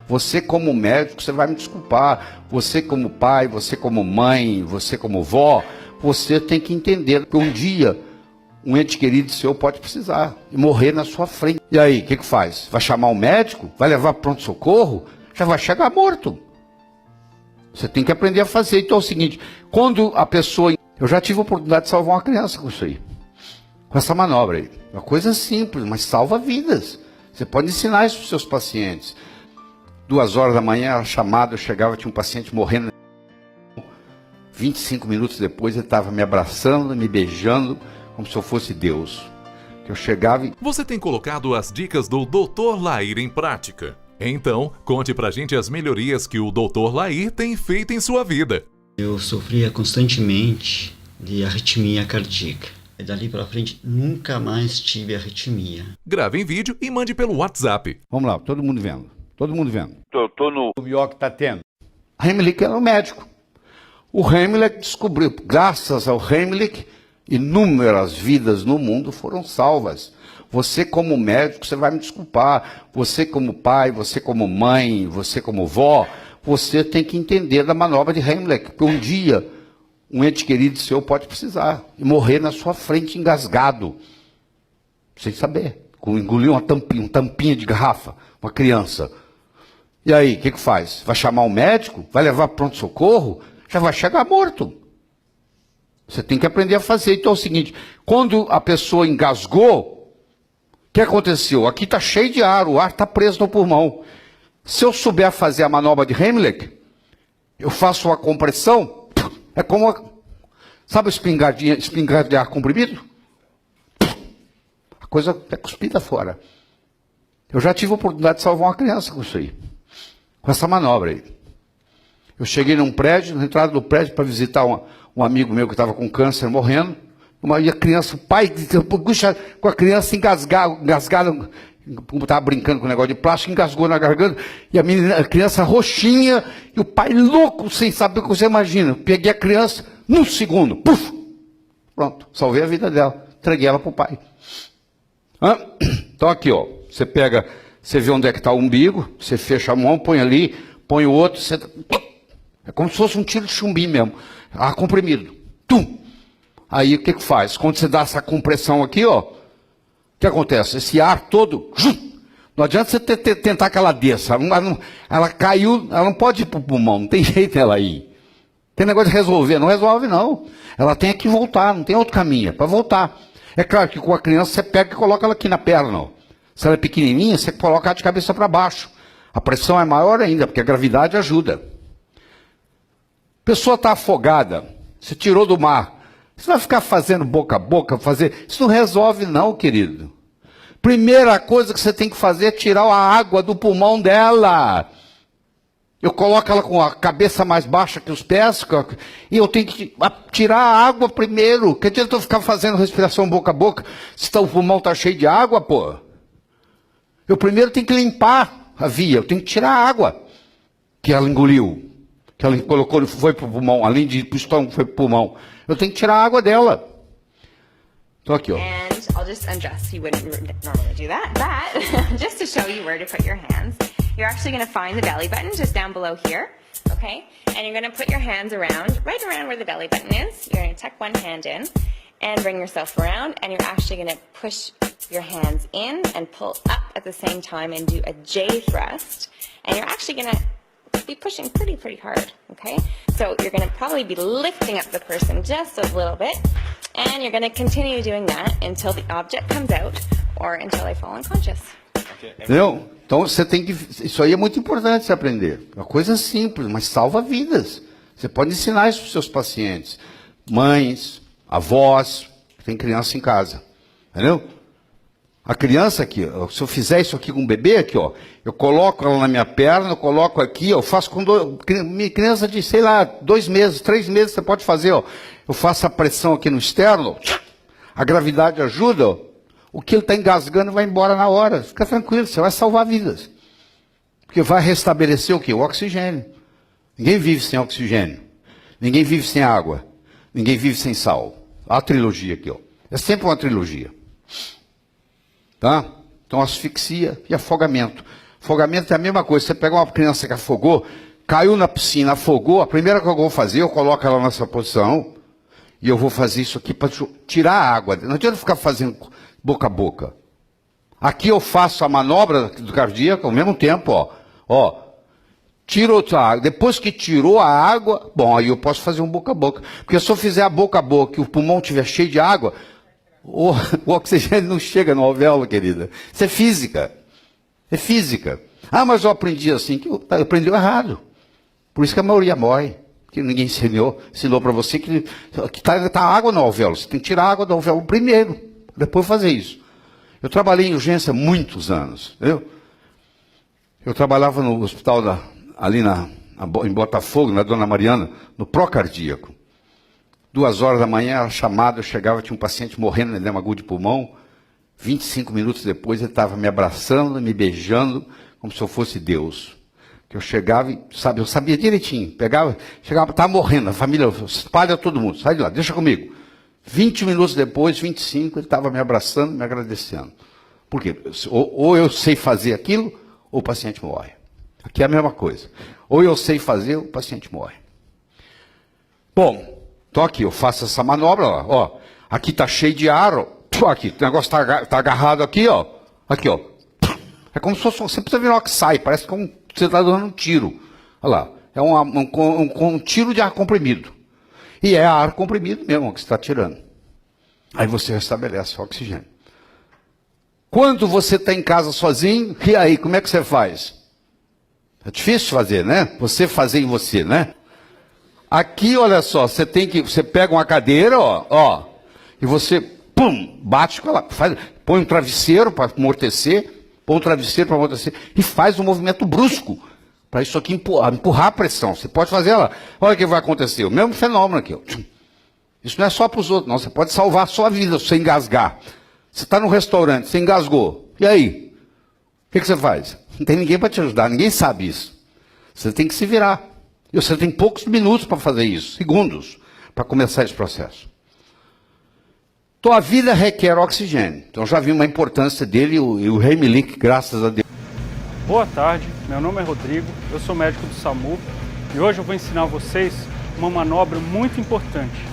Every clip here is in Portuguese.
Você como médico, você vai me desculpar. Você como pai, você como mãe, você como vó, você tem que entender que um dia um ente querido seu pode precisar e morrer na sua frente. E aí, o que faz? Vai chamar um médico? Vai levar para pronto-socorro? Já vai chegar morto. Você tem que aprender a fazer. Então é o seguinte, quando a pessoa... Eu já tive a oportunidade de salvar uma criança com isso aí. Com essa manobra aí. Uma coisa simples, mas salva vidas. Você pode ensinar isso para os seus pacientes. 2 horas da manhã, ela chamada, eu chegava, tinha um paciente morrendo. 25 minutos depois, ele estava me abraçando, me beijando, como se eu fosse Deus. Eu chegava e... Você tem colocado as dicas do Dr. Lair em prática? Então, conte pra gente as melhorias que o Dr. Lair tem feito em sua vida. Eu sofria constantemente de arritmia cardíaca. E dali para frente, nunca mais tive arritmia. Grave em vídeo e mande pelo WhatsApp. Vamos lá, todo mundo vendo. Todo mundo vendo. Tô no pior que tá tendo. Heimlich era um médico. O Heimlich descobriu, graças ao Heimlich, inúmeras vidas no mundo foram salvas. Você como médico, você vai me desculpar. Você como pai, você como mãe, você como vó, você tem que entender da manobra de Heimlich. Porque um dia, um ente querido seu pode precisar e morrer na sua frente engasgado. Sem saber. Engoliu uma tampinha de garrafa, uma criança. E aí, o que faz? Vai chamar um médico? Vai levar para pronto-socorro? Já vai chegar morto. Você tem que aprender a fazer. Então é o seguinte, quando a pessoa engasgou, o que aconteceu? Aqui está cheio de ar, o ar está preso no pulmão. Se eu souber fazer a manobra de Heimlich, eu faço uma compressão, é como, sabe espingarda de ar comprimido? A coisa é cuspida fora. Eu já tive a oportunidade de salvar uma criança com isso aí, com essa manobra aí. Eu cheguei num prédio, na entrada do prédio, para visitar um amigo meu que estava com câncer, morrendo. E a criança, o pai, puxa, com a criança engasgada, estava brincando com o negócio de plástico, engasgou na garganta, e a criança roxinha, e o pai louco, sem saber o que você imagina. Peguei a criança, num segundo, puf, pronto, salvei a vida dela, entreguei ela para o pai. Então aqui, ó, você pega, você vê onde é que está o umbigo, você fecha a mão, põe ali, põe o outro, você... É como se fosse um tiro de chumbinho mesmo, ar comprimido, tum! Aí o que faz? Quando você dá essa compressão aqui, ó, o que acontece? Esse ar todo, não adianta você tentar que ela desça, ela caiu, ela não pode ir para o pulmão, não tem jeito ela ir. Tem negócio de resolver, não resolve não. Ela tem que voltar, não tem outro caminho, é para voltar. É claro que com a criança você pega e coloca ela aqui na perna, ó. Se ela é pequenininha, você coloca ela de cabeça para baixo. A pressão é maior ainda, porque a gravidade ajuda. A pessoa está afogada, você tirou do mar. Você vai ficar fazendo boca a boca, isso não resolve não, querido. Primeira coisa que você tem que fazer é tirar a água do pulmão dela. Eu coloco ela com a cabeça mais baixa que os pés, e eu tenho que tirar a água primeiro. Que adianta eu ficar fazendo respiração boca a boca, se o pulmão está cheio de água, pô? Eu primeiro tenho que limpar a via, eu tenho que tirar a água que ela engoliu, que ela colocou, foi para o pulmão, além de ir para o estômago, foi para o pulmão. Eu tenho que tirar a água dela. Então aqui, ó. And I'll just undress. You wouldn't normally do that. But just to show you where to put your hands, you're actually going to find the belly button just down below here, okay? And you're going to put your hands around, right around where the belly button is. You're going to tuck one hand in and bring yourself around, and you're actually going to push your hands in and pull up at the same time and do a J thrust. And you're actually going to be pushing pretty hard, okay? So you're going to probably be lifting up the person just a little bit, and you're going to continue doing that until the object comes out or until I fall unconscious. Entendeu? Então você tem que... Isso aí é muito importante você aprender. Uma coisa simples, mas salva vidas. Você pode ensinar isso para os seus pacientes. Mães, avós, que tem criança em casa. Entendeu? A criança aqui, se eu fizer isso aqui com um bebê aqui, ó, eu coloco ela na minha perna, eu coloco aqui, eu faço com minha criança de, sei lá, 2 meses, 3 meses, você pode fazer, ó. Eu faço a pressão aqui no externo, a gravidade ajuda, ó. O que ele está engasgando vai embora na hora. Fica tranquilo, você vai salvar vidas. Porque vai restabelecer o quê? O oxigênio. Ninguém vive sem oxigênio. Ninguém vive sem água. Ninguém vive sem sal. A trilogia aqui, ó. É sempre uma trilogia. Tá? Então, asfixia e afogamento. Afogamento é a mesma coisa. Você pega uma criança que afogou, caiu na piscina, afogou, a primeira coisa que eu vou fazer, eu coloco ela nessa posição e eu vou fazer isso aqui para tirar a água. Não adianta ficar fazendo boca a boca. Aqui eu faço a manobra do cardíaco ao mesmo tempo, ó. Tiro a água. Depois que tirou a água, bom, aí eu posso fazer um boca a boca. Porque se eu fizer a boca e o pulmão estiver cheio de água, o oxigênio não chega no alvéolo, querida. Isso é física. É física. Ah, mas eu aprendi assim, que eu aprendi errado. Por isso que a maioria morre. Que ninguém ensinou para você que tá água no alvéolo. Você tem que tirar a água do alvéolo primeiro, depois fazer isso. Eu trabalhei em urgência muitos anos, entendeu? Eu trabalhava no hospital ali em Botafogo, na Dona Mariana, no pró-cardíaco. 2 horas da manhã, era chamado, eu chegava, tinha um paciente morrendo, edema agudo de pulmão. 25 minutos depois, ele estava me abraçando, me beijando, como se eu fosse Deus. Que eu chegava e, eu sabia direitinho. Chegava, estava morrendo, a família, espalha todo mundo, sai de lá, deixa comigo. 20 minutos depois, 25, ele estava me abraçando, me agradecendo. Por quê? Ou eu sei fazer aquilo, ou o paciente morre. Aqui é a mesma coisa. Ou eu sei fazer, ou o paciente morre. Bom, então aqui, eu faço essa manobra, ó. Aqui está cheio de ar, ó. Aqui, o negócio está agarrado aqui, ó. Aqui, ó. É como se fosse, você precisa ver o que sai, parece que você está dando um tiro. Olha lá, é um tiro de ar comprimido. E é ar comprimido mesmo que você está tirando. Aí você restabelece o oxigênio. Quando você está em casa sozinho, e aí, como é que você faz? É difícil fazer, né? Você fazer em você, né? Aqui, olha só, você pega uma cadeira, ó, e você, bate com ela, põe um travesseiro para amortecer, e faz um movimento brusco, para isso aqui empurrar a pressão. Você pode fazer ela, olha o que vai acontecer, o mesmo fenômeno aqui, ó. Isso não é só para os outros, não, você pode salvar a sua vida se você engasgar. Você está no restaurante, você engasgou, e aí? O que você faz? Não tem ninguém para te ajudar, ninguém sabe isso. Você tem que se virar. E você tem poucos minutos para fazer isso, segundos, para começar esse processo. Então a vida requer oxigênio. Então já vimos a importância dele e o Heimlich, graças a Deus. Boa tarde, meu nome é Rodrigo, eu sou médico do SAMU e hoje eu vou ensinar a vocês uma manobra muito importante.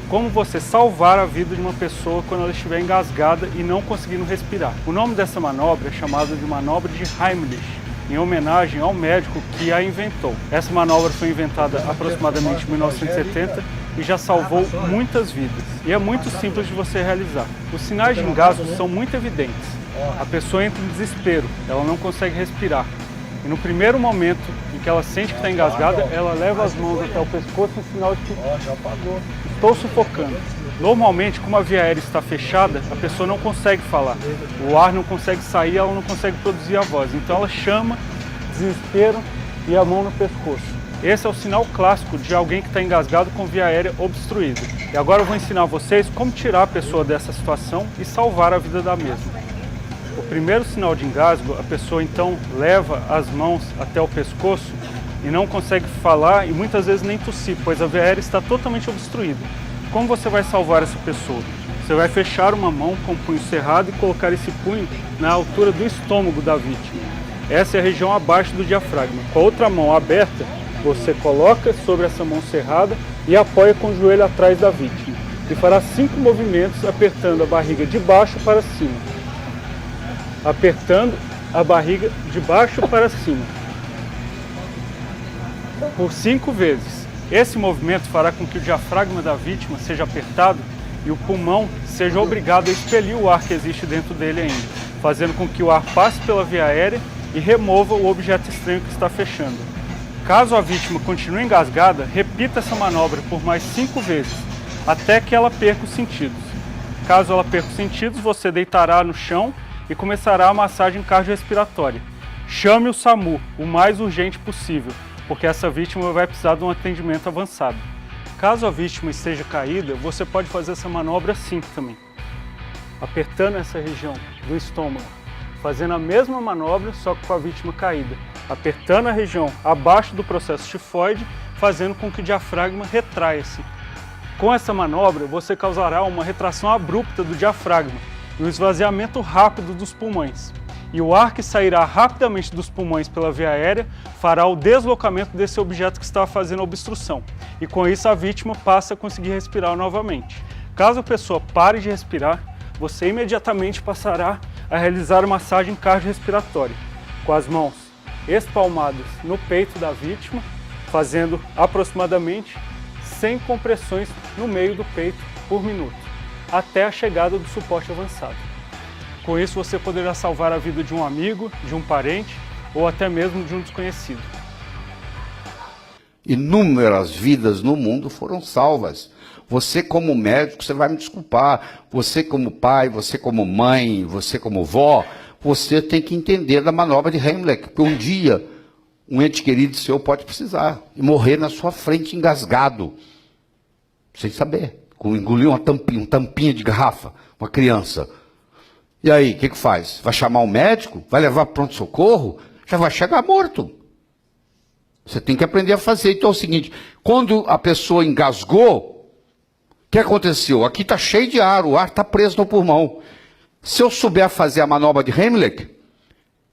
Como você salvar a vida de uma pessoa quando ela estiver engasgada e não conseguindo respirar. O nome dessa manobra é chamada de manobra de Heimlich, em homenagem ao médico que a inventou. Essa manobra foi inventada aproximadamente em 1970 e já salvou muitas vidas. E é muito simples de você realizar. Os sinais de engasgo são muito evidentes. A pessoa entra em desespero, ela não consegue respirar. E no primeiro momento em que ela sente que está engasgada, ela leva as mãos até o pescoço em sinal de que estou sufocando. Normalmente, como a via aérea está fechada, a pessoa não consegue falar. O ar não consegue sair, ela não consegue produzir a voz. Então ela chama, desespero e a mão no pescoço. Esse é o sinal clássico de alguém que está engasgado com via aérea obstruída. E agora eu vou ensinar vocês como tirar a pessoa dessa situação e salvar a vida da mesma. O primeiro sinal de engasgo, a pessoa então leva as mãos até o pescoço e não consegue falar e muitas vezes nem tossir, pois a via aérea está totalmente obstruída. Como você vai salvar essa pessoa? Você vai fechar uma mão com o punho cerrado e colocar esse punho na altura do estômago da vítima. Essa é a região abaixo do diafragma. Com a outra mão aberta, você coloca sobre essa mão cerrada e apoia com o joelho atrás da vítima. E fará 5 movimentos apertando a barriga de baixo para cima. Apertando a barriga de baixo para cima. Por 5 vezes. Esse movimento fará com que o diafragma da vítima seja apertado e o pulmão seja obrigado a expelir o ar que existe dentro dele ainda, fazendo com que o ar passe pela via aérea e remova o objeto estranho que está fechando. Caso a vítima continue engasgada, repita essa manobra por mais 5 vezes, até que ela perca os sentidos. Caso ela perca os sentidos, você deitará no chão e começará a massagem cardiorrespiratória. Chame o SAMU o mais urgente possível, porque essa vítima vai precisar de um atendimento avançado. Caso a vítima esteja caída, você pode fazer essa manobra assim também. Apertando essa região do estômago, fazendo a mesma manobra, só que com a vítima caída. Apertando a região abaixo do processo tifoide, fazendo com que o diafragma retraia-se. Com essa manobra, você causará uma retração abrupta do diafragma e um esvaziamento rápido dos pulmões. e o ar que sairá rapidamente dos pulmões pela via aérea fará o deslocamento desse objeto que estava fazendo a obstrução. E com isso a vítima passa a conseguir respirar novamente. Caso a pessoa pare de respirar, você imediatamente passará a realizar massagem cardiorrespiratória, com as mãos espalmadas no peito da vítima, fazendo aproximadamente 100 compressões no meio do peito por minuto, até a chegada do suporte avançado. Com isso você poderá salvar a vida de um amigo, de um parente ou até mesmo de um desconhecido. Inúmeras vidas no mundo foram salvas. Você como médico, você vai me desculpar, você como pai, você como mãe, você como vó, você tem que entender da manobra de Heimlich, porque um dia um ente querido seu pode precisar e morrer na sua frente engasgado, sem saber, engoliu uma tampinha de garrafa, uma criança. E aí, o que faz? Vai chamar um médico? Vai levar para pronto-socorro? Já vai chegar morto. Você tem que aprender a fazer. Então é o seguinte, quando a pessoa engasgou, o que aconteceu? Aqui está cheio de ar, o ar está preso no pulmão. Se eu souber fazer a manobra de Heimlich,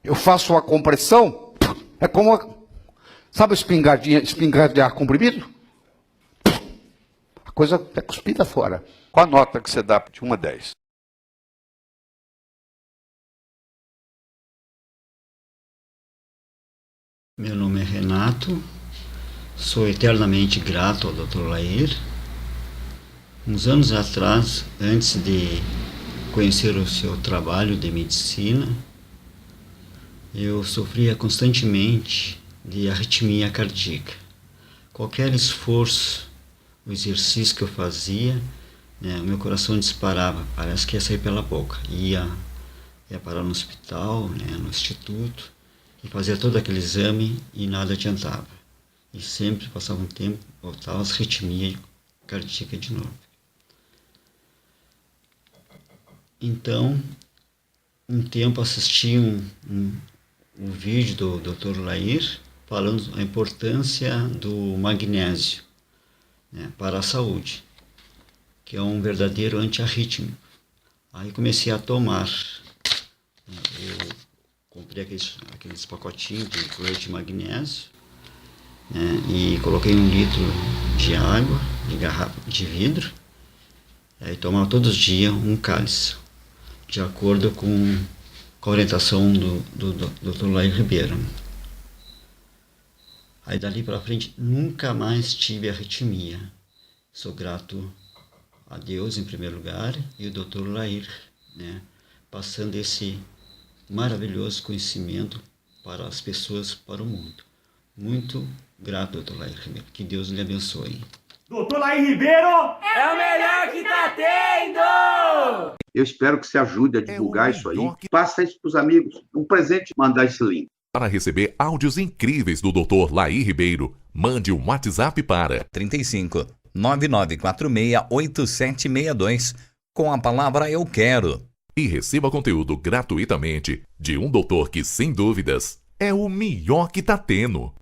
eu faço uma compressão, é como, sabe a espingarda de ar comprimido? A coisa é cuspida fora. Qual a nota que você dá de 1 a 10? Meu nome é Renato, sou eternamente grato ao Dr. Lair. Uns anos atrás, antes de conhecer o seu trabalho de medicina, eu sofria constantemente de arritmia cardíaca. Qualquer esforço, o exercício que eu fazia, o meu coração disparava, parece que ia sair pela boca. Ia parar no hospital, no instituto, e fazia todo aquele exame e nada adiantava. E sempre passava um tempo, voltava as arritmias cardíacas de novo. Então, um tempo assisti um vídeo do Dr. Lair falando a importância do magnésio para a saúde, que é um verdadeiro antiarrítmico. Aí comecei a tomar. Eu comprei aqueles pacotinhos de cloreto de magnésio, e coloquei 1 litro de água, de garrafa de vidro, e tomava todos os dias um cálice, de acordo com a orientação do Dr. Lair Ribeiro. Aí dali para frente nunca mais tive arritmia. Sou grato a Deus em primeiro lugar e o Dr. Lair, passando esse maravilhoso conhecimento para as pessoas, para o mundo. Muito grato, Dr. Lair Ribeiro. Que Deus lhe abençoe. Dr. Lair Ribeiro é o melhor que tá tendo! Eu espero que você ajude a divulgar isso aí. Passa isso para os amigos. Um presente, mandar esse link. Para receber áudios incríveis do Dr. Lair Ribeiro, mande um WhatsApp para 35 9946 8762 com a palavra Eu Quero. E receba conteúdo gratuitamente de um doutor que, sem dúvidas, é o melhor que tá tendo.